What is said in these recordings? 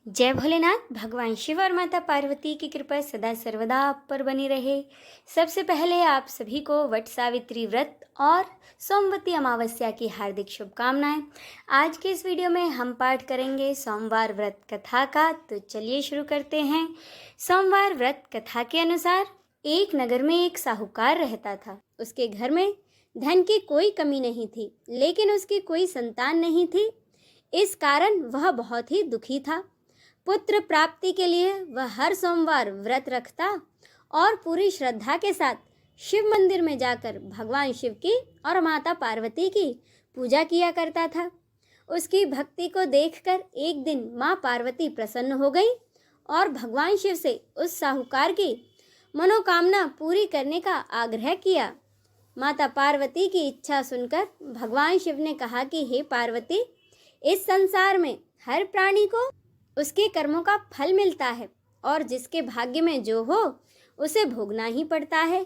जय भोलेनाथ। भगवान शिव और माता पार्वती की कृपा सदा सर्वदा आप पर बनी रहे। सबसे पहले आप सभी को वट सावित्री व्रत और सोमवती अमावस्या की हार्दिक शुभकामनाएं। आज के इस वीडियो में हम पाठ करेंगे सोमवार व्रत कथा का। तो चलिए शुरू करते हैं। सोमवार व्रत कथा के अनुसार एक नगर में एक साहूकार रहता था। उसके घर में धन की कोई कमी नहीं थी, लेकिन उसकी कोई संतान नहीं थी। इस कारण वह बहुत ही दुखी था। पुत्र प्राप्ति के लिए वह हर सोमवार व्रत रखता और पूरी श्रद्धा के साथ शिव मंदिर में जाकर भगवान शिव की और माता पार्वती की पूजा किया करता था। उसकी भक्ति को देखकर एक दिन माँ पार्वती प्रसन्न हो गई और भगवान शिव से उस साहूकार की मनोकामना पूरी करने का आग्रह किया। माता पार्वती की इच्छा सुनकर भगवान शिव ने कहा कि हे पार्वती, इस संसार में हर प्राणी को उसके कर्मों का फल मिलता है और जिसके भाग्य में जो हो उसे भोगना ही पड़ता है।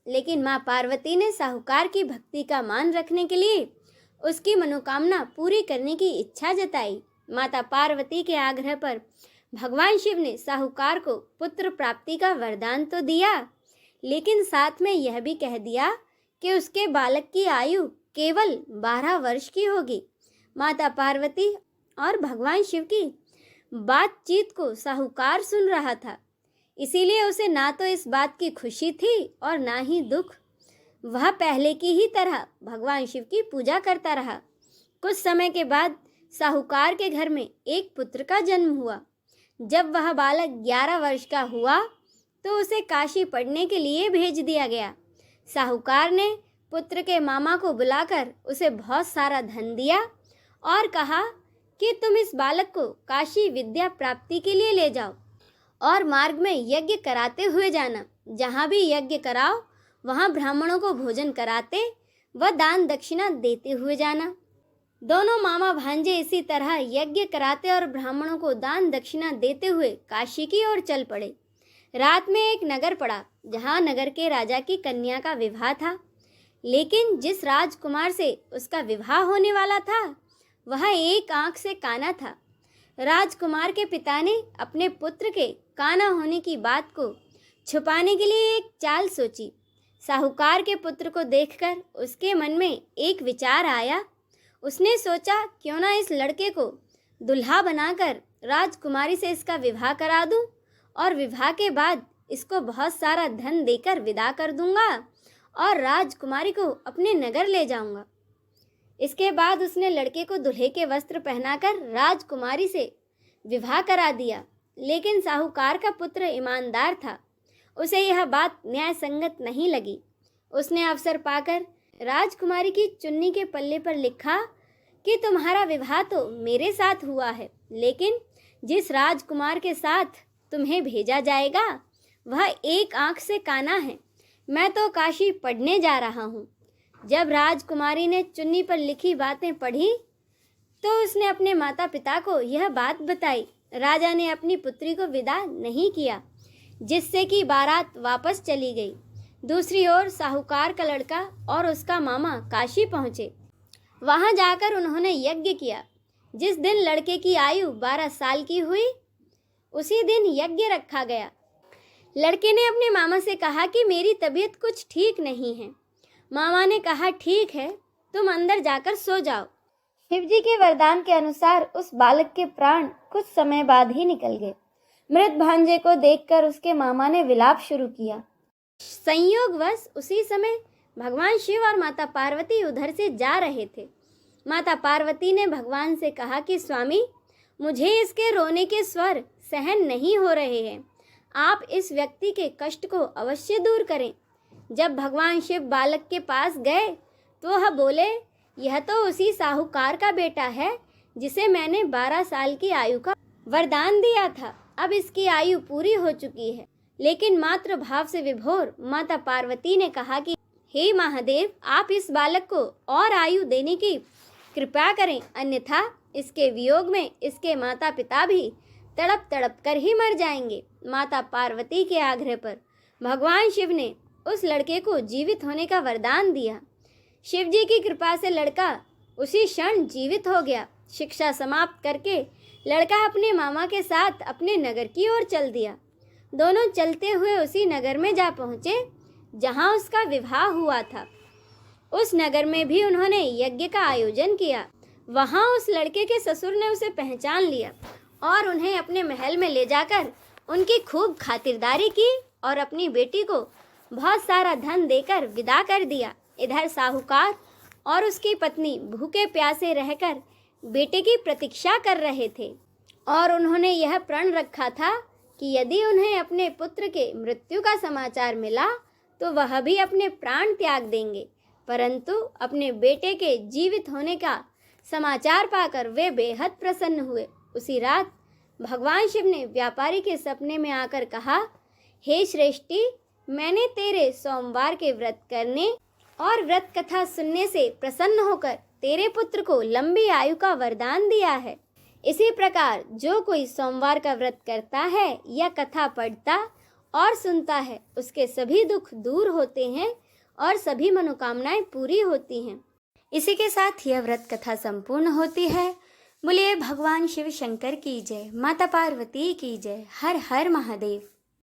लेकिन माँ पार्वती ने साहूकार की भक्ति का मान रखने के लिए उसकी मनोकामना पूरी करने की इच्छा जताई। माता पार्वती के आग्रह पर भगवान शिव ने साहूकार को पुत्र प्राप्ति का वरदान तो दिया, लेकिन साथ में यह भी कह दिया कि उसके बालक की आयु केवल 12 वर्ष की होगी। माता पार्वती और भगवान शिव की बातचीत को साहूकार सुन रहा था, इसीलिए उसे ना तो इस बात की खुशी थी और ना ही दुख। वह पहले की ही तरह भगवान शिव की पूजा करता रहा। कुछ समय के बाद साहूकार के घर में एक पुत्र का जन्म हुआ। जब वह बालक 11 वर्ष का हुआ तो उसे काशी पढ़ने के लिए भेज दिया गया। साहूकार ने पुत्र के मामा को बुलाकर उसे बहुत सारा धन दिया और कहा कि तुम इस बालक को काशी विद्या प्राप्ति के लिए ले जाओ और मार्ग में यज्ञ कराते हुए जाना। जहाँ भी यज्ञ कराओ वहाँ ब्राह्मणों को भोजन कराते व दान दक्षिणा देते हुए जाना। दोनों मामा भांजे इसी तरह यज्ञ कराते और ब्राह्मणों को दान दक्षिणा देते हुए काशी की ओर चल पड़े। रात में एक नगर पड़ा जहाँ नगर के राजा की कन्या का विवाह था, लेकिन जिस राजकुमार से उसका विवाह होने वाला था वह एक आंख से काना था। राजकुमार के पिता ने अपने पुत्र के काना होने की बात को छुपाने के लिए एक चाल सोची। साहूकार के पुत्र को देखकर उसके मन में एक विचार आया। उसने सोचा, क्यों ना इस लड़के को दुल्हा बनाकर राजकुमारी से इसका विवाह करा दूं और विवाह के बाद इसको बहुत सारा धन देकर विदा कर दूंगा और राजकुमारी को अपने नगर ले जाऊंगा। इसके बाद उसने लड़के को दूल्हे के वस्त्र पहनाकर राजकुमारी से विवाह करा दिया। लेकिन साहूकार का पुत्र ईमानदार था, उसे यह बात न्याय संगत नहीं लगी। उसने अवसर पाकर राजकुमारी की चुन्नी के पल्ले पर लिखा कि तुम्हारा विवाह तो मेरे साथ हुआ है, लेकिन जिस राजकुमार के साथ तुम्हें भेजा जाएगा वह एक आंख से काना है। मैं तो काशी पढ़ने जा रहा हूँ। जब राजकुमारी ने चुन्नी पर लिखी बातें पढ़ी तो उसने अपने माता पिता को यह बात बताई। राजा ने अपनी पुत्री को विदा नहीं किया, जिससे कि बारात वापस चली गई। दूसरी ओर साहूकार का लड़का और उसका मामा काशी पहुँचे। वहाँ जाकर उन्होंने यज्ञ किया। जिस दिन लड़के की आयु 12 साल की हुई उसी दिन यज्ञ रखा गया। लड़के ने अपने मामा से कहा कि मेरी तबीयत कुछ ठीक नहीं है। मामा ने कहा, ठीक है, तुम अंदर जाकर सो जाओ। शिवजी के वरदान के अनुसार उस बालक के प्राण कुछ समय बाद ही निकल गए। मृत भांजे को देखकर उसके मामा ने विलाप शुरू किया। संयोगवश उसी समय भगवान शिव और माता पार्वती उधर से जा रहे थे। माता पार्वती ने भगवान से कहा कि स्वामी, मुझे इसके रोने के स्वर सहन नहीं हो रहे हैं। आप इस व्यक्ति के कष्ट को अवश्य दूर करें। जब भगवान शिव बालक के पास गए तो वह बोले, यह तो उसी साहूकार का बेटा है जिसे मैंने 12 साल की आयु का वरदान दिया था। अब इसकी आयु पूरी हो चुकी है। लेकिन मातृ भाव से विभोर माता पार्वती ने कहा कि हे महादेव, आप इस बालक को और आयु देने की कृपा करें, अन्यथा इसके वियोग में इसके माता पिता भी तड़प तड़प कर ही मर जाएंगे। माता पार्वती के आग्रह पर भगवान शिव ने उस लड़के को जीवित होने का वरदान दिया। शिवजी की कृपा से लड़का उसी क्षण जीवित हो गया। शिक्षा समाप्त करके लड़का अपने मामा के साथ अपने नगर की ओर चल दिया। दोनों चलते हुए उसी नगर में जा पहुँचे जहाँ उसका विवाह हुआ था। उस नगर में भी उन्होंने यज्ञ का आयोजन किया। वहाँ उस लड़के के ससुर ने उसे पहचान लिया और उन्हें अपने महल में ले जाकर उनकी खूब खातिरदारी की और अपनी बेटी को बहुत सारा धन देकर विदा कर दिया। इधर साहूकार और उसकी पत्नी भूखे प्यासे रहकर बेटे की प्रतीक्षा कर रहे थे और उन्होंने यह प्रण रखा था कि यदि उन्हें अपने पुत्र के मृत्यु का समाचार मिला तो वह भी अपने प्राण त्याग देंगे। परंतु अपने बेटे के जीवित होने का समाचार पाकर वे बेहद प्रसन्न हुए। उसी रात भगवान शिव ने व्यापारी के सपने में आकर कहा, हे श्रेष्ठी, मैंने तेरे सोमवार के व्रत करने और व्रत कथा सुनने से प्रसन्न होकर तेरे पुत्र को लंबी आयु का वरदान दिया है। इसी प्रकार जो कोई सोमवार का व्रत करता है या कथा पढ़ता और सुनता है उसके सभी दुख दूर होते हैं और सभी मनोकामनाएं पूरी होती हैं। इसी के साथ यह व्रत कथा संपूर्ण होती है। बोलिए भगवान शिव शंकर की जय, माता पार्वती की जय। हर हर महादेव।